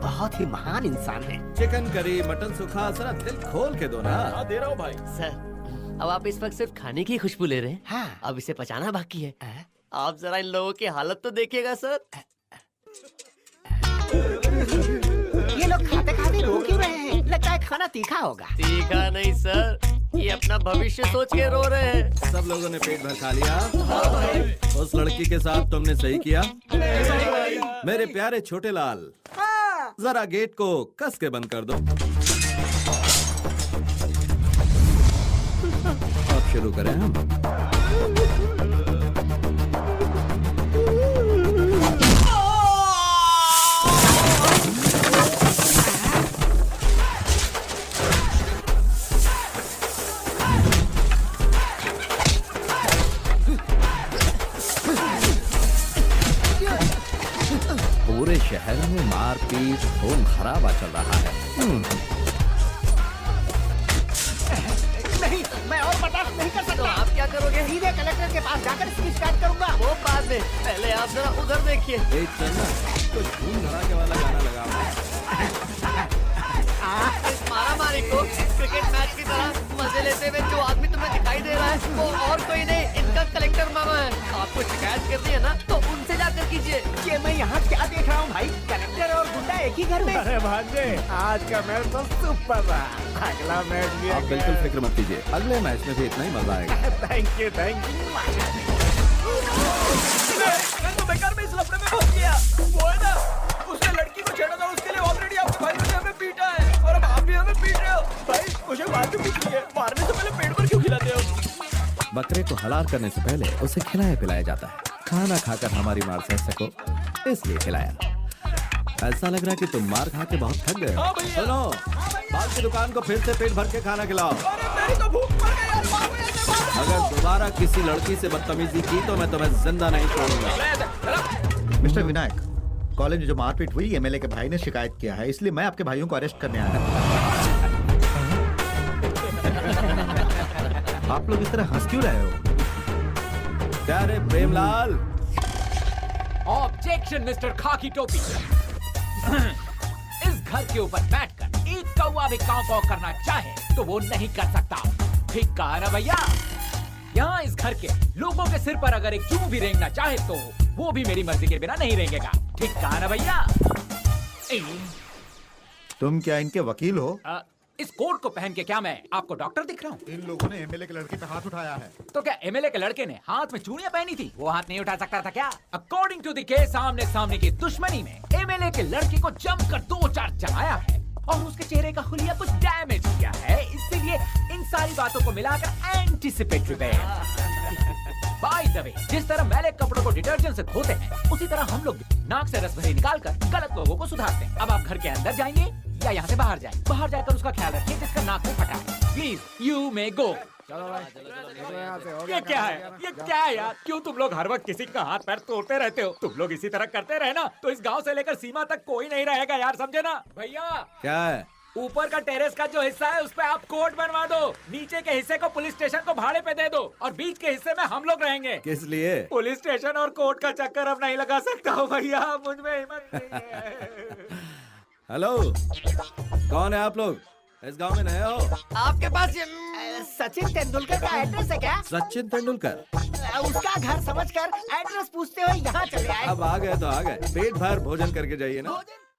बहुत ही महान इंसान है। चिकन करी, मटन सूखा, जरा दिल खोल के दो ना। हाँ दे रहा हूँ भाई। सर अब आप इस वक्त सिर्फ खाने की खुशबू ले रहे हैं। हाँ। अब इसे पचाना बाकी है। आप जरा इन लोगों की हालत तो देखिएगा सर। ये लोग खाते खाते रो क्यों रहे हैं? लगता है खाना तीखा होगा। तीखा नहीं सर, ये अपना भविष्य सोच के रो रहे हैं। सब लोगों ने पेट भर खा लिया? उस लड़की के साथ तुमने सही किया? मेरे प्यारे छोटे लाल, जरा गेट को कस के बंद कर दो। अब शुरू करें हम। पूरे शहर में मारपीट खून खराबा चल रहा है। नहीं, मैं और बर्दाश्त नहीं कर तो सकता। आप क्या करोगे? सीधे कलेक्टर के पास जाकर इसकी शिकायत करूंगा। वो बाद में, पहले आप जरा उधर देखिए। तो धूम धड़ाके वाला गाना लगा। इस मारामारी को क्रिकेट मैच की तरह मजे लेते हुए जो आदमी तुम्हें दिखाई दे रहा है वो और कोई नहीं, इनका कलेक्टर मामा है। आपको शिकायत करनी है ना तो उनसे जाकर कीजिए। ये मैं यहाँ क्या देख रहा हूँ भाई? कलेक्टर और गुंडा एक ही घर में। अरे भांजे, आज का मैच तो सुपर रहा। अगला मैच भी आप बिल्कुल फिक्र मत कीजिए, अगले मैच में भी इतना ही मजा आएगा। थैंक यू तो बेकार में इस लफड़े में फंस गया। वो है ना, उसने लड़की को छेड़ा था, उसके लिए ऑलरेडी आपके भाई ने हमें पीटा है और अब आप भी हमें पीट रहे हो। भाई मुझे बात पूछिए, मारने से पहले पेट पर क्यों खिलाते हो? बकरे को हलाल करने से पहले उसे खिलाया पिलाया जाता है। खाना खाकर हमारी मार सह सको इसलिए खिलाया। ऐसा लग रहा है कि तुम मार खा के बहुत थक गए। हाँ भैया। सुनो, बाल की दुकान को फिर से पेट भर के खाना खिलाओ। अरे मेरी तो भूख मर गई यार, मारो यार, अगर दोबारा किसी लड़की से बदतमीजी की तो मैं तुम्हें जिंदा नहीं छोड़ूंगा। मिस्टर विनायक, कॉलेज में जो मारपीट हुई एमएलए के भाई ने शिकायत किया है, इसलिए मैं आपके भाइयों को अरेस्ट करने आया। आप लोग इस तरह हंस क्यों रहे हो? क्या रे प्रेमलाल? ऑब्जेक्शन मिस्टर खाकी टोपी। इस घर के ऊपर बैठकर एक कौवा भी काव काव करना चाहे तो वो नहीं कर सकता। ठीक कहा ना भैया? यहाँ इस घर के लोगों के सिर पर अगर एक चूं भी रेंगना चाहे तो वो भी मेरी मर्जी के बिना नहीं रेंगेगा। ठीक कहा ना भैया? तुम क्या इनके वकील हो? इस कोट को पहन के क्या मैं आपको डॉक्टर दिख रहा हूँ? इन लोगों ने एमएलए के लड़के पे हाथ उठाया है। तो क्या एमएलए के लड़के ने हाथ में चूड़ियां पहनी थी, वो हाथ नहीं उठा सकता था क्या? अकॉर्डिंग टू द केस, आमने सामने की दुश्मनी में एमएलए के लड़के को जमकर 2-4 जमाया है और उसके चेहरे का हुलिया कुछ डैमेज किया है। इसीलिए इन सारी बातों को मिलाकर एंटीसिपेटरी बाय द वे, जिस तरह मैले कपड़ों को डिटर्जेंट से धोते हैं उसी तरह हम लोग नाक से रस भरी निकालकर गलत लोगों को सुधारते हैं। अब आप घर के अंदर जाएंगे या यहाँ से बाहर जाए? बाहर जाकर उसका ख्याल रखिए जिसका नाक में फटा है। प्लीज यू मे गो। ये क्या है? ये क्या है यार? क्यों तुम लोग हर वक्त किसी का हाथ पैर तोड़ते रहते हो? तुम लोग इसी तरह करते रहे ना तो इस गांव से लेकर सीमा तक कोई नहीं रहेगा यार, समझे ना भैया? क्या है? ऊपर का टेरेस का जो हिस्सा है उस पे आप कोर्ट बनवा दो, नीचे के हिस्से को पुलिस स्टेशन को भाड़े पे दे दो और बीच के हिस्से में हम लोग रहेंगे। किस लिए? पुलिस स्टेशन और कोर्ट का चक्कर अब नहीं लगा सकता हूँ भैया, मुझ में हिम्मत नहीं है। हेलो, कौन है आप लोग? इस गांव में नए हो? आपके पास ये सचिन तेंदुलकर का एड्रेस है क्या? सचिन तेंदुलकर? उसका घर समझकर एड्रेस पूछते हुए यहाँ चले आए। अब आ गए तो आ गए, पेट भर भोजन करके जाइए ना।